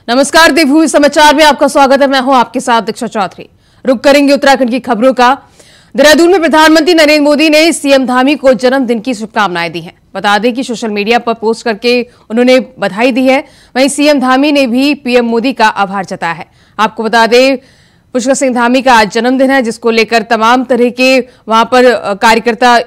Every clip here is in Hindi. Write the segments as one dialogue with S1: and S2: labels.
S1: नमस्कार, देवभूमि समाचार में आपका स्वागत है। मैं हूं आपके साथ दीक्षा चौधरी। रुक करेंगे उत्तराखंड की खबरों का। देहरादून में प्रधानमंत्री नरेंद्र मोदी ने सीएम धामी को जन्मदिन की शुभकामनाएं दी हैं। बता दें कि सोशल मीडिया पर पोस्ट करके उन्होंने बधाई दी है। वहीं सीएम धामी ने भी पीएम मोदी का आभार जताया है। आपको बता दें, पुष्कर सिंह धामी का आज जन्मदिन है, जिसको लेकर तमाम तरह के वहां पर कार्यकर्ता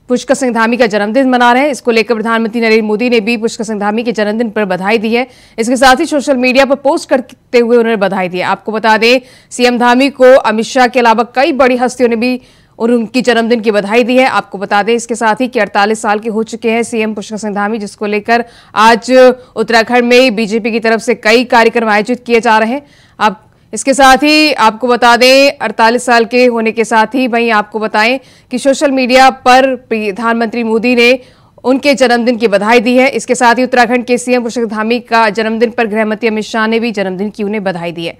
S1: पुष्कर सिंह धामी का जन्मदिन मना रहे हैं। इसको लेकर प्रधानमंत्री नरेंद्र मोदी ने भी पुष्कर सिंह धामी के जन्मदिन पर बधाई दी है। इसके साथ ही सोशल मीडिया पर पोस्ट करते हुए उन्होंने बधाई दी है। आपको बता दें, सीएम धामी को अमित शाह के अलावा कई बड़ी हस्तियों ने भी उनकी जन्मदिन की बधाई दी है। आपको बता दें इसके साथ ही कि 48 साल के हो चुके हैं सीएम पुष्कर सिंह धामी, जिसको लेकर आज उत्तराखंड में बीजेपी की तरफ से कई कार्यक्रम आयोजित किए जा रहे हैं। इसके साथ ही आपको बता दें, 48 साल के होने के साथ ही वहीं आपको बताएं कि सोशल मीडिया पर प्रधानमंत्री मोदी ने उनके जन्मदिन की बधाई दी है। इसके साथ ही उत्तराखंड के सीएम पुष्कर धामी का जन्मदिन पर गृहमंत्री अमित शाह ने भी जन्मदिन की उन्हें बधाई दी है।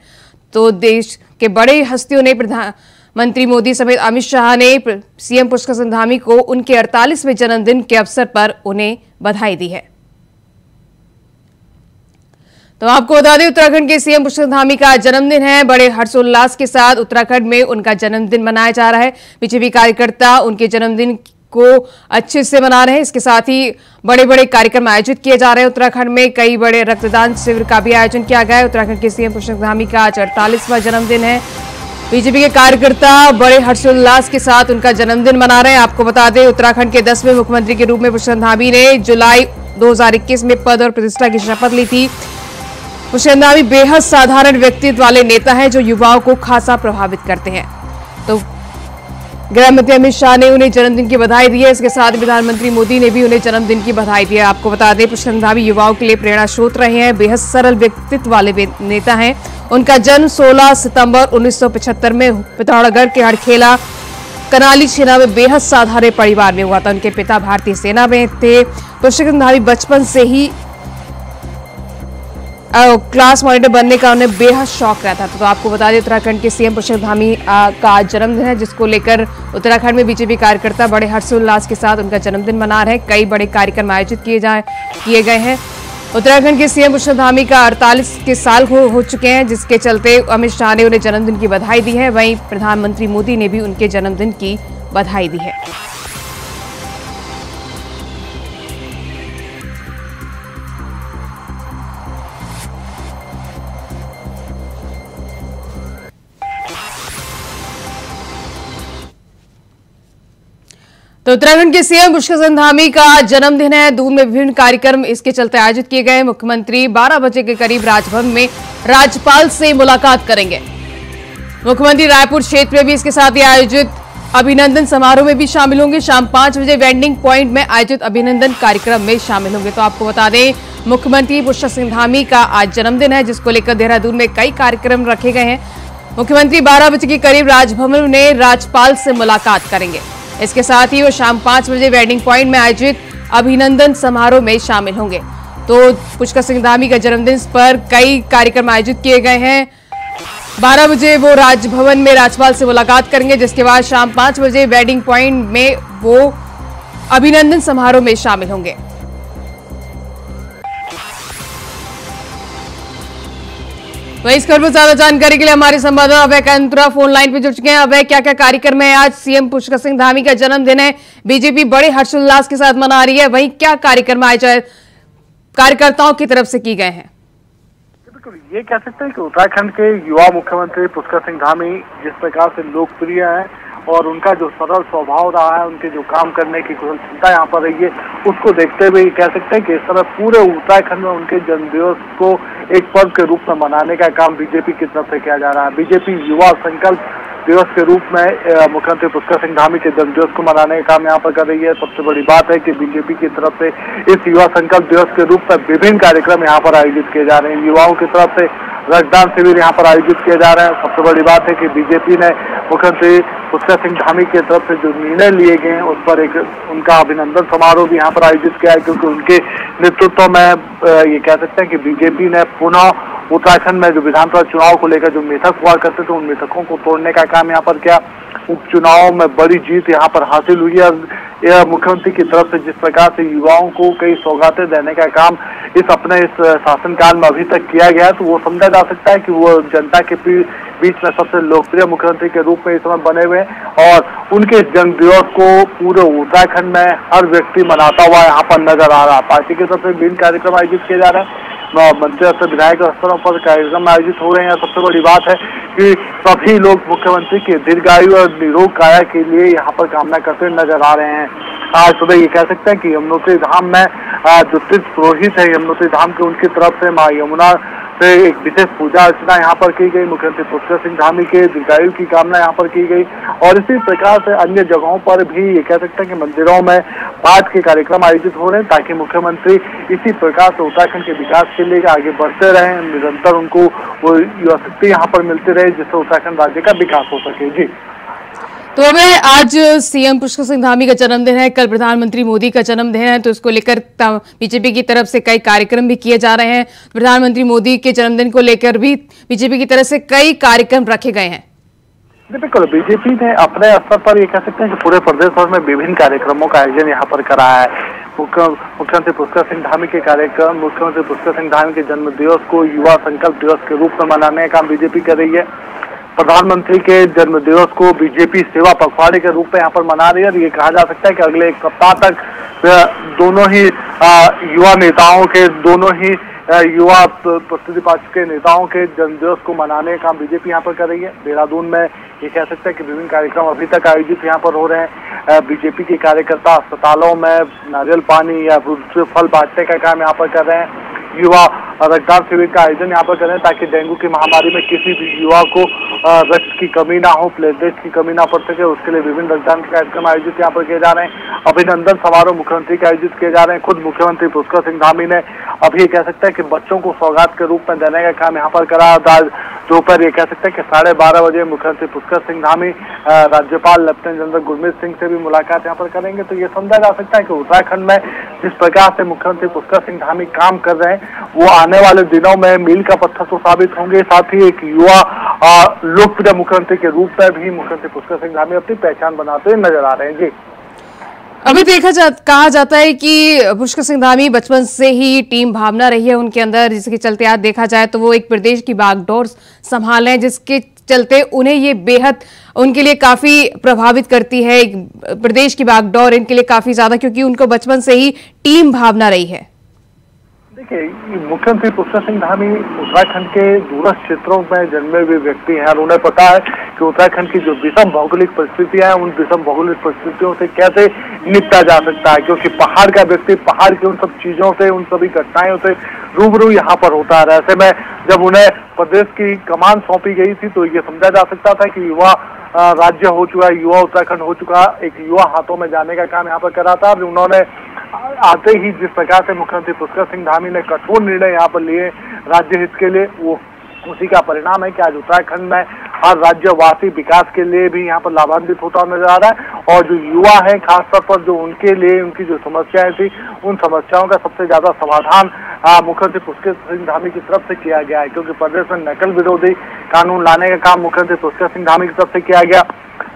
S1: तो देश के बड़े हस्तियों ने प्रधानमंत्री मोदी समेत अमित शाह ने सीएम पुष्कर सिंह धामी को उनके 48वें जन्मदिन के अवसर पर उन्हें बधाई दी है। तो आपको बता दें, उत्तराखंड के सीएम पुष्कर धामी का जन्मदिन है। बड़े हर्षोल्लास के साथ उत्तराखंड में उनका जन्मदिन मनाया जा रहा है। बीजेपी कार्यकर्ता उनके जन्मदिन को अच्छे से मना रहे हैं। इसके साथ ही बड़े बड़े कार्यक्रम आयोजित किए जा रहे हैं। उत्तराखंड में कई बड़े रक्तदान शिविर का भी आयोजन किया गया है। उत्तराखंड के सीएम पुष्कर धामी का आज 48वां जन्मदिन है। बीजेपी के कार्यकर्ता बड़े हर्षोल्लास के साथ उनका जन्मदिन मना रहे हैं। आपको बता दें, उत्तराखंड के 10वें मुख्यमंत्री के रूप में पुष्कर धामी ने जुलाई 2021 में पद और प्रतिष्ठा की शपथ ली थी। पुष्कर धामी बेहद साधारण व्यक्तित्व वाले नेता हैं जो युवाओं को खासा प्रभावित करते हैं। तो गृहमंत्री अमित शाह ने उन्हें जन्मदिन की बधाई दी है। इसके साथ प्रधानमंत्री मोदी ने भी उन्हें जन्मदिन की बधाई दी है। आपको बता दें, पुष्कर धामी युवाओं के लिए प्रेरणा स्रोत रहे हैं। बेहद सरल व्यक्तित्व वाले नेता हैं। उनका जन्म 16 सितंबर 1975 में पिथौरागढ़ के हड़खेला कनाली छेना में बेहद साधारण परिवार में हुआ था। उनके पिता भारतीय सेना में थे। पुष्कर धामी बचपन से ही क्लास मॉनिटर बनने का उन्हें बेहद शौक रहता था। तो आपको बता दें, उत्तराखंड के सीएम पुष्कर धामी का आज जन्मदिन है, जिसको लेकर उत्तराखंड में बीजेपी कार्यकर्ता बड़े हर्षोल्लास के साथ उनका जन्मदिन मना रहे हैं। कई बड़े कार्यक्रम आयोजित किए गए हैं। उत्तराखंड के सीएम पुष्कर धामी का 48 के साल हो चुके हैं, जिसके चलते अमित शाह ने उन्हें जन्मदिन की बधाई दी है। वहीं प्रधानमंत्री मोदी ने भी उनके जन्मदिन की बधाई दी है। तो उत्तराखंड के सीएम पुष्कर सिंह धामी का जन्मदिन है। दून में विभिन्न कार्यक्रम इसके चलते आयोजित किए गए। मुख्यमंत्री 12 बजे के करीब राजभवन में राज्यपाल से मुलाकात करेंगे। मुख्यमंत्री रायपुर क्षेत्र में भी इसके साथ ही आयोजित अभिनंदन समारोह में भी शामिल होंगे। शाम 5 बजे वेंडिंग पॉइंट में आयोजित अभिनंदन कार्यक्रम में शामिल होंगे। तो आपको बता दें, मुख्यमंत्री पुष्कर सिंह धामी का आज जन्मदिन है, जिसको लेकर देहरादून में कई कार्यक्रम रखे गए हैं। मुख्यमंत्री 12 बजे के करीब राजभवन में राज्यपाल से मुलाकात करेंगे। इसके साथ ही वो शाम 5 बजे वेडिंग पॉइंट में आयोजित अभिनंदन समारोह में शामिल होंगे। तो पुष्कर सिंह धामी का जन्मदिन पर कई कार्यक्रम आयोजित किए गए हैं। 12 बजे वो राजभवन में राज्यपाल से मुलाकात करेंगे, जिसके बाद शाम 5 बजे वेडिंग पॉइंट में वो अभिनंदन समारोह में शामिल होंगे। वहीं इस खबर पर ज्यादा जानकारी के लिए हमारे संवाददाता अभय कंत्रा फोन लाइन पे जुड़ चुके हैं। अभय, क्या क्या कार्यक्रम है? आज सीएम पुष्कर सिंह धामी का जन्मदिन है, बीजेपी बड़े हर्षोल्लास के साथ मना रही है। वहीं क्या कार्यक्रम आयोजित कार्यकर्ताओं की तरफ से किए गए हैं?
S2: बिल्कुल, ये कह सकते हैं कि उत्तराखंड के युवा मुख्यमंत्री पुष्कर सिंह धामी जिस प्रकार से लोकप्रिय है और उनका जो सरल स्वभाव रहा है, उनके जो काम करने की कुशलता यहाँ पर रही है, उसको देखते हुए कह सकते हैं कि इस तरह पूरे उत्तराखंड में उनके जन्मदिवस को एक पर्व के रूप में मनाने का काम बीजेपी की तरफ से किया जा रहा है। बीजेपी युवा संकल्प दिवस के रूप में मुख्यमंत्री पुष्कर सिंह धामी के जन्मदिवस को मनाने का काम यहाँ पर कर रही है। सबसे बड़ी बात है कि बीजेपी की तरफ से इस युवा संकल्प दिवस के रूप में विभिन्न कार्यक्रम यहाँ पर आयोजित किए जा रहे हैं। युवाओं की तरफ से रक्तदान शिविर यहाँ पर आयोजित किए जा रहे हैं। सबसे बड़ी बात है कि बीजेपी ने मुख्यमंत्री पुष्कर सिंह धामी की तरफ से जो निर्णय लिए गए हैं, उस पर एक उनका अभिनंदन समारोह भी यहाँ पर आयोजित किया है, क्योंकि उनके नेतृत्व में ये कह सकते हैं कि बीजेपी ने पुनः उत्तराखंड में जो विधानसभा चुनाव को लेकर जो मिथक हुआ करते थे, उन मिथकों को तोड़ने का काम यहाँ पर किया। उपचुनाव में बड़ी जीत यहाँ पर हासिल हुई है। यह मुख्यमंत्री की तरफ से जिस प्रकार से युवाओं को कई सौगातें देने का काम इस शासनकाल में अभी तक किया गया है, तो वो समझा जा सकता है कि वो जनता के बीच में सबसे लोकप्रिय मुख्यमंत्री के रूप में इस समय बने हुए हैं और उनके जन्म दिवस को पूरे उत्तराखंड में हर व्यक्ति मनाता हुआ यहाँ पर नजर आ रहा है। पार्टी की तरफ से विभिन्न कार्यक्रम आयोजित किए जा रहे हैं, मंत्री स्तर विधायक स्तरों पर कार्यक्रम आयोजित हो रहे हैं। सबसे बड़ी बात है कि सभी लोग मुख्यमंत्री के दीर्घायु और निरोग काया के लिए यहाँ पर कामना करते नजर आ रहे हैं। आज सुबह ये कह सकते हैं कि यमुनोत्री धाम में जो तीर्थ पुरोहित है यमुनोत्री धाम के, उनकी तरफ से माँ यमुना से एक विशेष पूजा अर्चना यहाँ पर की गई। मुख्यमंत्री पुष्कर सिंह धामी के दीर्घायु की कामना यहाँ पर की गई और इसी प्रकार से अन्य जगहों पर भी ये कह सकते हैं कि मंदिरों में पाठ के कार्यक्रम आयोजित हो रहे हैं, ताकि मुख्यमंत्री इसी प्रकार से उत्तराखंड के विकास के लिए आगे बढ़ते रहें, निरंतर उनको वो शक्ति यहाँ पर मिलती रहे जिससे उत्तराखंड राज्य का विकास हो सके। जी,
S1: तो हमें आज सीएम पुष्कर सिंह धामी का जन्मदिन है, कल प्रधानमंत्री मोदी का जन्मदिन है, तो इसको लेकर बीजेपी की तरफ से कई कार्यक्रम भी किए जा रहे हैं। प्रधानमंत्री मोदी के जन्मदिन को लेकर भी बीजेपी की तरफ से कई कार्यक्रम रखे गए हैं।
S2: बिल्कुल, बीजेपी ने अपने स्तर पर ये कह सकते हैं कि पूरे प्रदेश भर में विभिन्न कार्यक्रमों का आयोजन यहाँ पर कराया है। मुख्यमंत्री पुष्कर सिंह धामी के कार्यक्रम, मुख्यमंत्री पुष्कर सिंह धामी के जन्म दिवस को युवा संकल्प दिवस के रूप में मनाने का काम बीजेपी कर रही है। प्रधानमंत्री के जन्म दिवस को बीजेपी सेवा पखवाड़े के रूप में यहाँ पर मना रही है। ये कहा जा सकता है कि अगले एक सप्ताह तक दोनों ही युवा नेताओं के, दोनों ही युवा प्रसिद्धि पा चुके नेताओं के जन्मदिवस को मनाने का काम बीजेपी यहाँ पर कर रही है। देहरादून में ये कह सकते हैं कि विभिन्न कार्यक्रम अभी तक आयोजित यहाँ पर हो रहे हैं। बीजेपी के कार्यकर्ता अस्पतालों में नारियल पानी या फल बांटने का काम यहाँ पर कर रहे हैं। युवा रक्तदान शिविर का आयोजन यहाँ पर करें ताकि डेंगू की महामारी में किसी भी युवा को रक्त की कमी ना हो, प्लेटलेट की कमी ना पड़ सके, उसके लिए विभिन्न रक्तदान के कार्यक्रम आयोजित यहाँ पर किए जा रहे हैं। अभिनंदन समारोह मुख्यमंत्री के आयोजित किए जा रहे हैं। खुद मुख्यमंत्री पुष्कर सिंह धामी ने अभी कह सकते हैं कि बच्चों को सौगात के रूप में देने का काम यहाँ पर करा। दोपहर ये कह सकते हैं कि 12:30 बजे मुख्यमंत्री पुष्कर सिंह धामी राज्यपाल लेफ्टिनेंट जनरल गुरमीत सिंह से भी मुलाकात यहाँ पर करेंगे। तो ये समझा जा सकता है कि उत्तराखंड में जिस प्रकार से मुख्यमंत्री पुष्कर सिंह धामी काम कर रहे हैं वो आने वाले दिनों में मील का पत्थर तो साबित होंगे, साथ ही एक युवा लोकप्रिय मुख्यमंत्री के रूप में भी मुख्यमंत्री पुष्कर सिंह धामी अपनी पहचान बनाते हुए नजर आ रहे हैं। जी,
S1: अभी कहा जाता है कि पुष्कर सिंह धामी बचपन से ही टीम भावना रही है उनके अंदर, जिसके चलते आज देखा जाए तो वो एक प्रदेश की बागडोर संभाल रहे हैं, जिसके चलते उन्हें ये बेहद उनके लिए काफी प्रभावित करती है। प्रदेश की बागडोर इनके लिए काफी ज्यादा, क्योंकि उनको बचपन से ही टीम भावना रही है।
S2: देखिए, मुख्यमंत्री पुष्कर सिंह धामी उत्तराखंड के दूरस्थ क्षेत्रों में जन्मे हुए व्यक्ति हैं और उन्हें पता है कि उत्तराखंड की जो विषम भौगोलिक परिस्थितियां हैं, उन विषम भौगोलिक परिस्थितियों से कैसे निपटा जा सकता है, क्योंकि पहाड़ का व्यक्ति पहाड़ की उन सब चीजों से, उन सभी घटनाओं से रूबरू यहाँ पर होता है। ऐसे में जब उन्हें प्रदेश की कमान सौंपी गई थी तो ये समझा जा सकता था कि युवा राज्य हो चुका है, युवा उत्तराखंड हो चुका, एक युवा हाथों में जाने का काम यहाँ पर करा था। उन्होंने आते ही जिस प्रकार से मुख्यमंत्री पुष्कर सिंह धामी ने कठोर निर्णय यहाँ पर लिए राज्य हित के लिए, वो उसी का परिणाम है कि आज उत्तराखंड में हर राज्यवासी विकास के लिए भी यहाँ पर लाभान्वित होता नजर आ रहा है। और जो युवा है खासतौर पर, जो उनके लिए उनकी जो समस्याएं थी, उन समस्याओं का सबसे ज्यादा समाधान मुख्यमंत्री पुष्कर सिंह धामी की तरफ से किया गया है, क्योंकि प्रदेश में नकल विरोधी कानून लाने का काम मुख्यमंत्री पुष्कर सिंह धामी की तरफ से किया गया।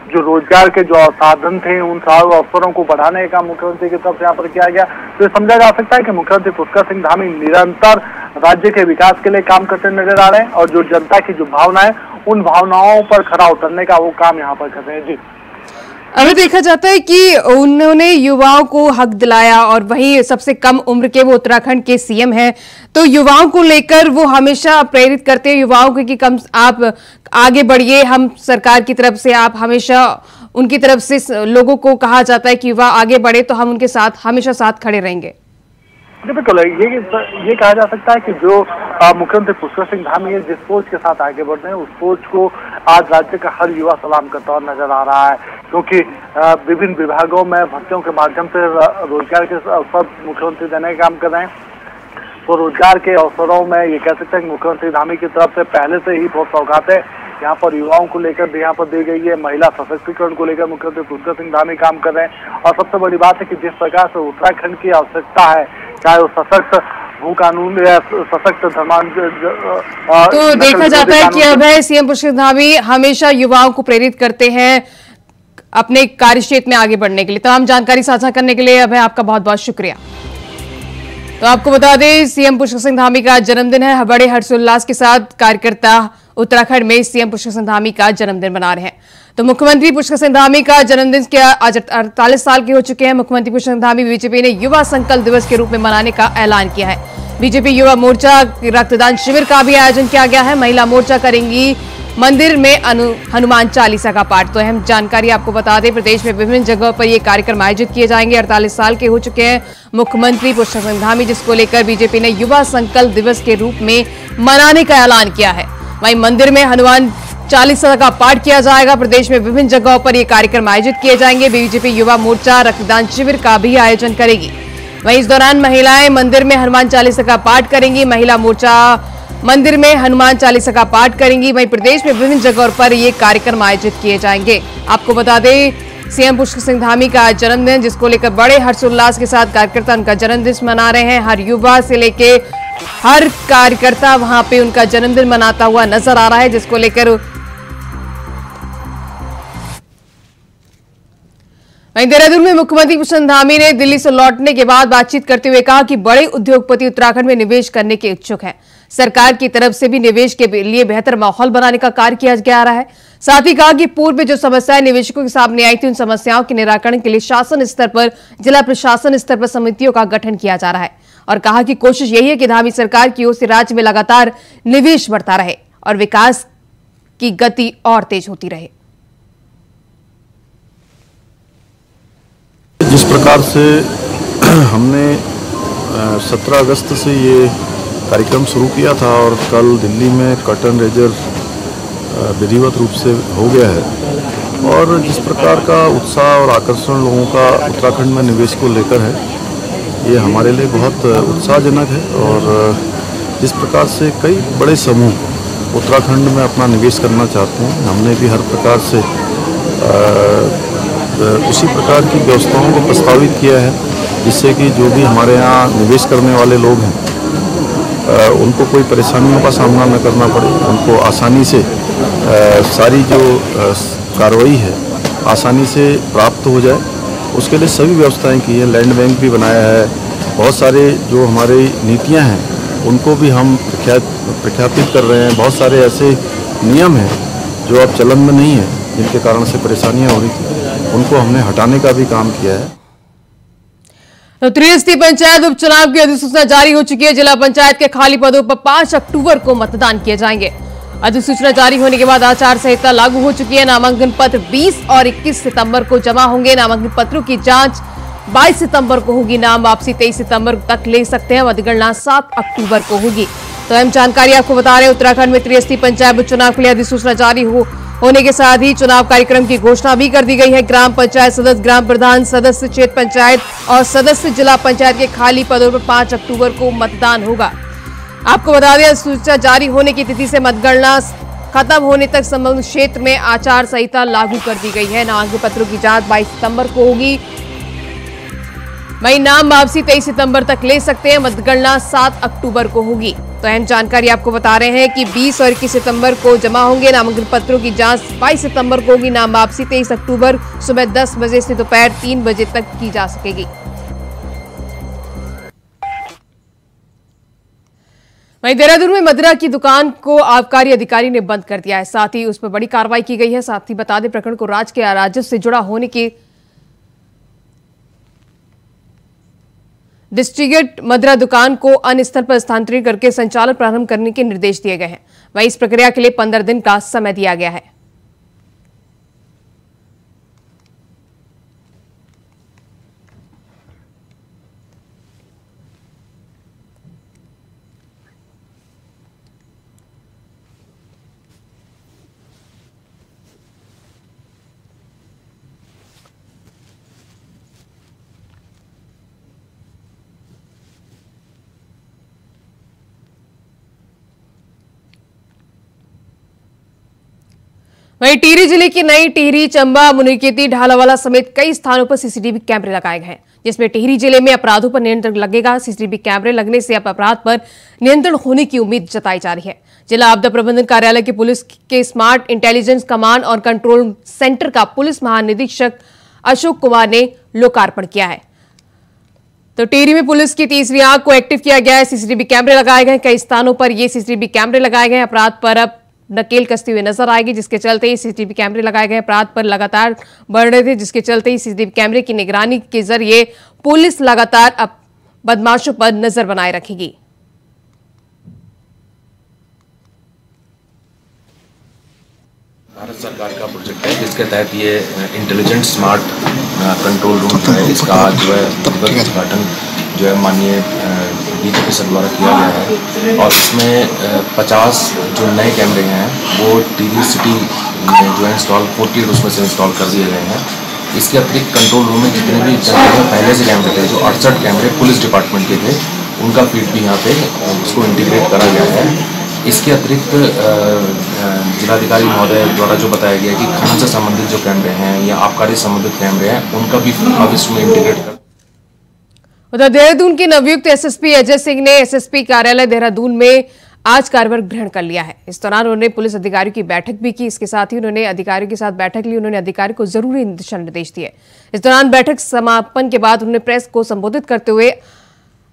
S2: जो रोजगार के जो साधन थे उन अवसरों को बढ़ाने का मुख्यमंत्री की तरफ से यहाँ पर किया गया। तो ये समझा जा सकता है कि मुख्यमंत्री पुष्कर सिंह धामी निरंतर राज्य के विकास के लिए काम करते नजर आ रहे हैं और जो जनता की जो भावना है उन भावनाओं पर खरा उतरने का वो काम यहाँ पर कर रहे हैं। जी,
S1: अभी देखा जाता है कि उन्होंने युवाओं को हक दिलाया और वहीं सबसे कम उम्र के वो उत्तराखंड के सीएम हैं, तो युवाओं को लेकर वो हमेशा प्रेरित करते हैं युवाओं को कि कम आप आगे बढ़िए, हम सरकार की तरफ से आप हमेशा उनकी तरफ से लोगों को कहा जाता है कि युवा आगे बढ़े तो हम उनके साथ हमेशा साथ खड़े रहेंगे।
S2: बिल्कुल, ये कहा जा सकता है कि जो मुख्यमंत्री पुष्कर सिंह धामी है जिस सोच के साथ आगे बढ़ रहे हैं उस सोच को आज राज्य का हर युवा सलाम करता हुआ नजर आ रहा है, क्योंकि विभिन्न विभागों में भर्तियों के माध्यम से रोजगार के अवसर मुख्यमंत्री देने का काम कर रहे हैं। तो रोजगार के अवसरों में ये कह सकते हैं कि मुख्यमंत्री धामी की तरफ से पहले से ही बहुत सौगातें यहाँ पर युवाओं को लेकर भी यहाँ पर दी गई है। महिला सशक्तिकरण को लेकर मुख्यमंत्री पुष्कर सिंह धामी काम कर रहे हैं और सबसे बड़ी बात है कि जिस प्रकार से उत्तराखंड की आवश्यकता है, चाहे वो सशक्त भू कानून या सशक्त
S1: तो देखा जाता है कि अब है सीएम पुष्कर सिंह धामी हमेशा युवाओं को प्रेरित करते हैं अपने कार्य क्षेत्र में आगे बढ़ने के लिए। तमाम जानकारी साझा करने के लिए अभय आपका बहुत बहुत शुक्रिया। तो आपको बता दें, सीएम पुष्कर सिंह धामी का जन्मदिन है। बड़े हर्षोल्लास के साथ कार्यकर्ता उत्तराखंड में सीएम पुष्कर सिंह धामी का जन्मदिन मना रहे हैं। तो मुख्यमंत्री पुष्कर सिंह धामी का जन्मदिन के आज 48 साल के हो चुके हैं। मुख्यमंत्री पुष्कर सिंह धामी बीजेपी ने युवा संकल्प दिवस के रूप में मनाने का ऐलान किया है। बीजेपी युवा मोर्चा रक्तदान शिविर का भी आयोजन किया गया है। महिला मोर्चा करेंगी मंदिर में हनुमान चालीसा का पाठ। तो अहम जानकारी आपको बता दें, प्रदेश में विभिन्न जगहों पर ये कार्यक्रम आयोजित किए जाएंगे। 48 साल के हो चुके हैं मुख्यमंत्री पुष्कर सिंह धामी, जिसको लेकर बीजेपी ने युवा संकल्प दिवस के रूप में मनाने का ऐलान किया है। वहीं मंदिर में हनुमान चालीसा का पाठ किया जाएगा। प्रदेश में विभिन्न जगहों पर ये कार्यक्रम आयोजित किए जाएंगे। बीजेपी युवा मोर्चा रक्तदान शिविर का भी आयोजन करेगी। वहीं इस दौरान महिलाएं मंदिर में हनुमान चालीसा का पाठ करेंगी। महिला मोर्चा मंदिर में हनुमान चालीसा का पाठ करेंगी। वहीं प्रदेश में विभिन्न जगहों पर ये कार्यक्रम आयोजित किए जाएंगे। आपको बता दें, सीएम पुष्कर सिंह धामी का जन्मदिन, जिसको लेकर बड़े हर्षोल्लास के साथ कार्यकर्ता उनका जन्मदिन मना रहे हैं। हर युवा से लेके हर कार्यकर्ता वहां पे उनका जन्मदिन मनाता हुआ नजर आ रहा है, जिसको लेकर वहीं देहरादून में मुख्यमंत्री पुष्कर सिंह धामी ने दिल्ली से लौटने के बाद बातचीत करते हुए कहा कि बड़े उद्योगपति उत्तराखंड में निवेश करने के इच्छुक हैं। सरकार की तरफ से भी निवेश के लिए बेहतर माहौल बनाने का कार्य किया जा रहा है। साथ ही कहा कि पूर्व में जो समस्याएं निवेशकों के सामने आई थी, उन समस्याओं के निराकरण के लिए शासन स्तर पर, जिला प्रशासन स्तर पर समितियों का गठन किया जा रहा है। और कहा कि कोशिश यही है कि धामी सरकार की ओर से राज्य में लगातार निवेश बढ़ता रहे और विकास की गति और तेज होती रहे।
S3: जिस प्रकार से हमने 17 अगस्त से ये कार्यक्रम शुरू किया था और कल दिल्ली में कर्टन रेजर विधिवत रूप से हो गया है, और जिस प्रकार का उत्साह और आकर्षण लोगों का उत्तराखंड में निवेश को लेकर है, ये हमारे लिए बहुत उत्साहजनक है। और जिस प्रकार से कई बड़े समूह उत्तराखंड में अपना निवेश करना चाहते हैं, हमने भी हर प्रकार से उसी प्रकार की व्यवस्थाओं को प्रस्तावित किया है, जिससे कि जो भी हमारे यहाँ निवेश करने वाले लोग हैं उनको कोई परेशानियों का सामना न करना पड़े, उनको आसानी से सारी जो कार्रवाई है आसानी से प्राप्त हो जाए, उसके लिए सभी व्यवस्थाएं की है। लैंड बैंक भी बनाया है। बहुत सारे जो हमारी नीतियां हैं उनको भी हम प्रख्यापित कर रहे हैं। बहुत सारे ऐसे नियम हैं जो अब चलन में नहीं है, जिनके कारण से परेशानियां हो रही थी, उनको हमने हटाने का भी काम किया है।
S1: तो त्रिस्तरीय पंचायत उपचुनाव की अधिसूचना जारी हो चुकी है। जिला पंचायत के खाली पदों पर 5 अक्टूबर को मतदान किए जाएंगे। अधिसूचना जारी होने के बाद आचार संहिता लागू हो चुकी है। नामांकन पत्र 20 और 21 सितंबर को जमा होंगे। नामांकन पत्रों की जांच 22 सितंबर को होगी। नाम वापसी 23 सितंबर तक ले सकते हैं। मतगणना 7 अक्टूबर को होगी। तो अहम जानकारी आपको बता रहे हैं, उत्तराखंड में त्रिस्तरीय पंचायत उपचुनाव के लिए अधिसूचना जारी होने के साथ ही चुनाव कार्यक्रम की घोषणा भी कर दी गई है। ग्राम पंचायत सदस्य, ग्राम प्रधान, सदस्य क्षेत्र पंचायत और सदस्य जिला पंचायत के खाली पदों पर 5 अक्टूबर को मतदान होगा। आपको बता दें, सूचना जारी होने की तिथि से मतगणना खत्म होने तक संबंधित क्षेत्र में आचार संहिता लागू कर दी गई है। नामांकन पत्रों की जांच 22 सितंबर को होगी। वहीं नाम वापसी 23 सितंबर तक ले सकते हैं। मतगणना 7 अक्टूबर को होगी। तो अहम जानकारी आपको बता रहे हैं कि 20 और 21 सितंबर को जमा होंगे। नामांकन पत्रों की जांच 22 सितंबर को होगी। नाम वापसी 23 अक्टूबर सुबह 10 बजे से दोपहर 3 बजे तक की जा सकेगी। वहीं देहरादून में मदिरा की दुकान को आबकारी अधिकारी ने बंद कर दिया है। साथ ही उस पर बड़ी कार्रवाई की गई है। साथ ही बता दें, प्रकरण को राज्य के राजस्व से जुड़ा होने की डिस्ट्रिक्ट मदिरा दुकान को अन्य स्थल पर स्थानांतरित करके संचालन प्रारंभ करने के निर्देश दिए गए हैं। वहीं इस प्रक्रिया के लिए 15 दिन का समय दिया गया है। वहीं टिहरी जिले की नई टिहरी, चंबा, मुनिकेती, ढालावाला समेत कई स्थानों पर सीसीटीवी कैमरे लगाए गए हैं, जिसमें टिहरी जिले में अपराधों पर नियंत्रण लगेगा। सीसीटीवी कैमरे लगने से अब अपराध पर नियंत्रण होने की उम्मीद जताई जा रही है। जिला आपदा प्रबंधन कार्यालय के पुलिस के स्मार्ट इंटेलिजेंस कमांड और कंट्रोल सेंटर का पुलिस महानिरीक्षक अशोक कुमार ने लोकार्पण किया है। तो टिहरी में पुलिस की तीसरी आंख को एक्टिव किया गया है। सीसीटीवी कैमरे लगाए गए, कई स्थानों पर ये सीसीटीवी कैमरे लगाए गए। अपराध पर अब नकेल कसती हुई नजर आएगी, जिसके चलते ही सीसीटीवी कैमरे लगाए गए। अपराध पर लगातार बढ़ रहे थे, जिसके चलते ही सीसीटीवी कैमरे की निगरानी के जरिए पुलिस लगातार अब बदमाशों पर नजर बनाए रखेगी।
S4: भारत सरकार का प्रोजेक्ट है जिसके तहत ये इंटेलिजेंट स्मार्ट कंट्रोल रूम जो है इसका आज जो है उद्घाटन जो है माननीय डीजीपी सर द्वारा किया गया है और इसमें 50 जो नए कैमरे हैं वो टिहरी सिटी में जो है इंस्टॉल 40 उसमें से इंस्टॉल कर दिए गए हैं। इसके अतिरिक्त कंट्रोल रूम में जितने भी पहले से कैमरे थे, जो 68 कैमरे पुलिस डिपार्टमेंट के थे, उनका फीड भी यहाँ पे उसको इंटीग्रेट करा गया है। इसके अतिरिक्त जिलाधिकारी महोदय द्वारा जो बताया गया है कि खनन से संबंधित जो कैमरे हैं या आबकारी संबंधित कैमरे हैं उनका भी अब इसमें इंटीग्रेट कर।
S1: उधर देहरादून के नवयुक्त एसएसपी अजय सिंह ने एसएसपी कार्यालय देहरादून में आज कार्यभार ग्रहण कर लिया है। इस दौरान उन्होंने पुलिस अधिकारियों की बैठक भी की। इसके साथ ही उन्होंने अधिकारियों के साथ बैठक ली। उन्होंने अधिकारियों को जरूरी दिशा निर्देश दिए। इस दौरान बैठक समापन के बाद उन्होंने प्रेस को संबोधित करते हुए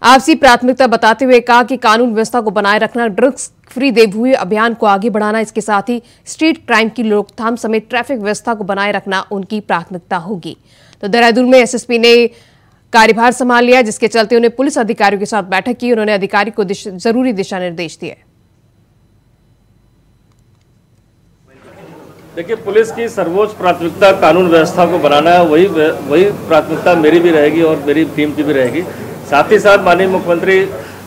S1: आपसी प्राथमिकता बताते हुए कहा कि कानून व्यवस्था को बनाए रखना, ड्रग्स फ्री देवभूमि अभियान को आगे बढ़ाना, इसके साथ ही स्ट्रीट क्राइम की रोकथाम समेत ट्रैफिक व्यवस्था को बनाए रखना उनकी प्राथमिकता होगी। तो देहरादून में एसएसपी ने कार्यभार संभाल लिया, जिसके चलते उन्हें पुलिस अधिकारियों के साथ बैठक की। उन्होंने अधिकारी को जरूरी दिशा निर्देश दिए।
S5: देखिए, पुलिस की सर्वोच्च प्राथमिकता कानून व्यवस्था को बनाना है। वही प्राथमिकता मेरी भी रहेगी और मेरी टीम की भी रहेगी। साथ ही साथ माननीय मुख्यमंत्री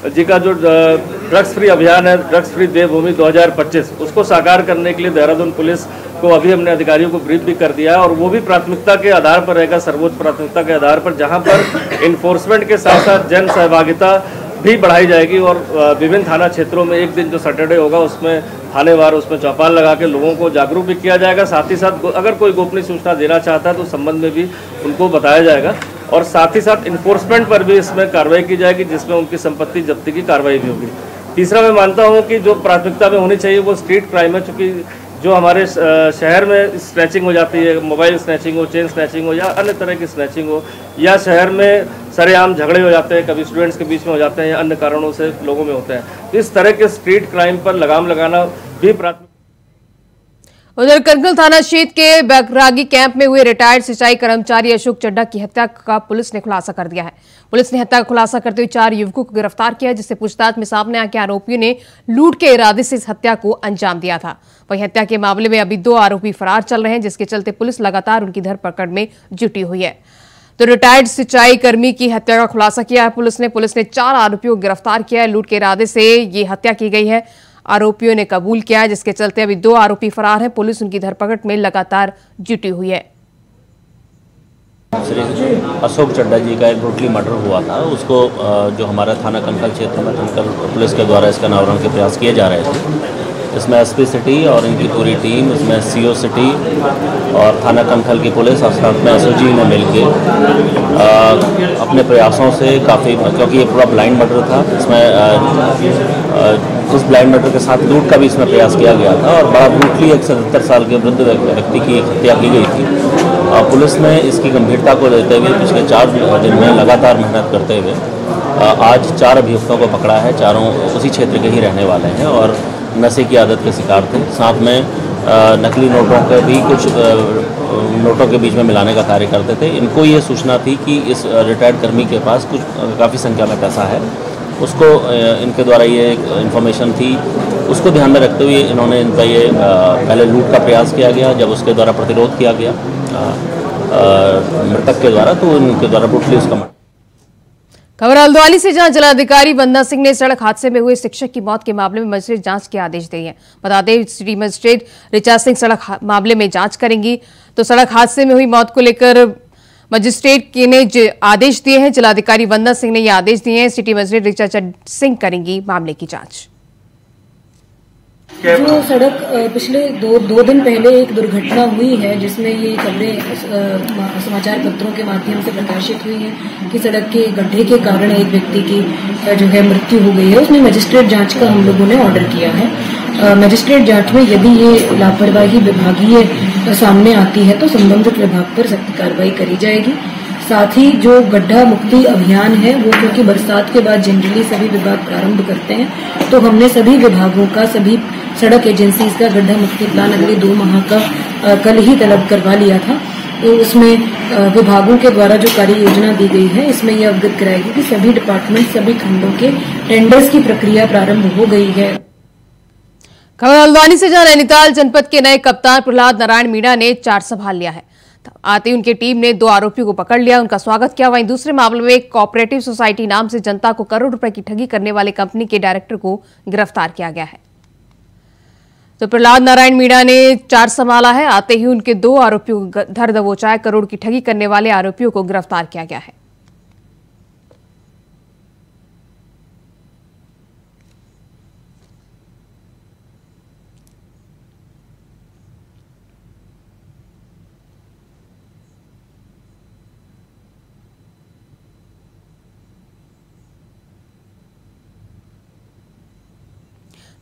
S5: जी का जो ड्रग्स फ्री अभियान है, ड्रग्स फ्री देवभूमि 2025, उसको साकार करने के लिए देहरादून पुलिस को अभी हमने अधिकारियों को ब्रीफ भी कर दिया है और वो भी प्राथमिकता के आधार पर रहेगा, सर्वोच्च प्राथमिकता के आधार पर, जहां पर इन्फोर्समेंट के साथ साथ जन सहभागिता भी बढ़ाई जाएगी और विभिन्न थाना क्षेत्रों में एक दिन जो सैटरडे होगा उसमें थानेवार उसमें चौपाल लगा के लोगों को जागरूक भी किया जाएगा। साथ ही साथ अगर कोई गोपनीय सूचना देना चाहता है तो उस संबंध में भी उनको बताया जाएगा और साथ ही साथ इन्फोर्समेंट पर भी इसमें कार्रवाई की जाएगी, जिसमें उनकी संपत्ति जब्ती की कार्रवाई भी होगी। तीसरा, मैं मानता हूं कि जो प्राथमिकता में होनी चाहिए वो स्ट्रीट क्राइम है, चूँकि जो हमारे शहर में स्नैचिंग हो जाती है, मोबाइल स्नैचिंग हो, चेन स्नैचिंग हो या अन्य तरह की स्नैचिंग हो, या शहर में सरेआम झगड़े हो जाते हैं, कभी स्टूडेंट्स के बीच में हो जाते हैं या अन्य कारणों से लोगों में होते हैं, तो इस तरह के स्ट्रीट क्राइम पर लगाम लगाना भी प्राथमिकता।
S1: उधर करगिल थाना क्षेत्र के बैरागी कैंप में हुए रिटायर्ड सिंचाई कर्मचारी अशोक चड्ढा की हत्या का पुलिस ने खुलासा कर दिया है। पुलिस ने हत्या का खुलासा करते हुए 4 युवकों को गिरफ्तार किया, जिससे पूछताछ में सामने आया कि आरोपियों ने लूट के इरादे से इस हत्या को अंजाम दिया था। वहीं हत्या के मामले में अभी 2 आरोपी फरार चल रहे हैं, जिसके चलते पुलिस लगातार उनकी धरपकड़ में जुटी हुई है। तो रिटायर्ड सिंचाई कर्मी की हत्या का खुलासा किया है पुलिस ने 4 आरोपियों को गिरफ्तार किया है। लूट के इरादे से ये हत्या की गई है, आरोपियों ने कबूल किया है, जिसके चलते अभी 2 आरोपी फरार हैं। पुलिस उनकी धरपकड़ में लगातार जुटी हुई है।
S6: श्री अशोक चड्ढा जी का एक ब्रूटली मर्डर हुआ था, उसको जो हमारा थाना कनखल क्षेत्र में कनखल पुलिस के द्वारा इसका अनावरण के प्रयास किए जा रहे थे। इसमें एसपी सिटी और इनकी पूरी टीम, इसमें सीओ सिटी और थाना कनखल की पुलिस और साथ में एसओजी ने मिलकर अपने प्रयासों से काफ़ी, क्योंकि ये पूरा ब्लाइंड मर्डर था, इसमें इस ब्लाइंड मर्डर के साथ लूट का भी इसमें प्रयास किया गया था और बड़ा ब्रूटली एक 77 साल के वृद्ध व्यक्ति की हत्या की गई थी। पुलिस ने इसकी गंभीरता को लेते हुए पिछले 4 दिन में लगातार मेहनत करते हुए आज 4 अभियुक्तों को पकड़ा है। चारों उसी क्षेत्र के ही रहने वाले हैं और नशे की आदत के शिकार थे। साथ में नकली नोटों के भी कुछ नोटों के बीच में मिलाने का कार्य करते थे। इनको ये सूचना थी कि इस रिटायर्ड कर्मी के पास कुछ काफ़ी संख्या में पैसा है, उसको इनके द्वारा ये इन्फॉर्मेशन थी, उसको ध्यान में रखते हुए इन्होंने इनका ये पहले लूट का प्रयास किया गया। जब उसके द्वारा प्रतिरोध किया गया मृतक के द्वारा, तो उनके द्वारा ब्रूटली उसका
S1: खबर हल्द्वानी से, जहां जिलाधिकारी वंदना सिंह ने सड़क हादसे में हुए शिक्षक की मौत के मामले में मजिस्ट्रेट जांच के आदेश दिए हैं। बता दें, सिटी मजिस्ट्रेट ऋचा सिंह सड़क मामले में जांच करेंगी। तो सड़क हादसे में हुई मौत को लेकर मजिस्ट्रेट ने आदेश दिए हैं। जिलाधिकारी वंदना सिंह ने यह आदेश दिए हैं। सिटी मजिस्ट्रेट ऋचा सिंह करेंगी मामले की जांच।
S7: जो सड़क पिछले दो दिन पहले एक दुर्घटना हुई है जिसमें ये खबरें समाचार पत्रों के माध्यम से प्रकाशित हुई है कि सड़क के गड्ढे के कारण एक व्यक्ति की जो है मृत्यु हो गई है। उसमें मजिस्ट्रेट जांच का हम लोगों ने ऑर्डर किया है। मजिस्ट्रेट जांच में यदि ये लापरवाही विभागीय सामने आती है तो संबंधित विभाग पर सख्त कार्रवाई करी जाएगी। साथ ही जो गड्ढा मुक्ति अभियान है वो क्योंकि बरसात के बाद जनरली सभी विभाग प्रारंभ करते हैं, तो हमने सभी विभागों का, सभी सड़क एजेंसीज का गड्ढा मुक्ति प्लान अगले 2 माह का कल ही तलब करवा लिया था। तो उसमें विभागों के द्वारा जो कार्य योजना दी गई है इसमें यह अवगत कराएगी कि सभी डिपार्टमेंट, सभी खंडों के टेंडर्स की प्रक्रिया प्रारंभ हो गई है।
S1: खबर हल्द्वानी से, जहां नैनीताल जनपद के नए कप्तान प्रहलाद नारायण मीणा ने चार्ज संभाल लिया है। आते ही उनकी टीम ने 2 आरोपियों को पकड़ लिया, उनका स्वागत किया। वहीं दूसरे मामले में एक कोऑपरेटिव सोसाइटी नाम से जनता को करोड़ रुपए की ठगी करने वाले कंपनी के डायरेक्टर को गिरफ्तार किया गया है। तो प्रहलाद नारायण मीणा ने चार्ज संभाला है। आते ही उनके 2 आरोपियों को धर दबोचाए करोड़ की ठगी करने वाले आरोपियों को गिरफ्तार किया गया है।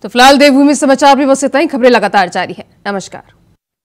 S1: तो फिलहाल देवभूमि समाचार में बस इतना ही। खबरें लगातार जारी है। नमस्कार।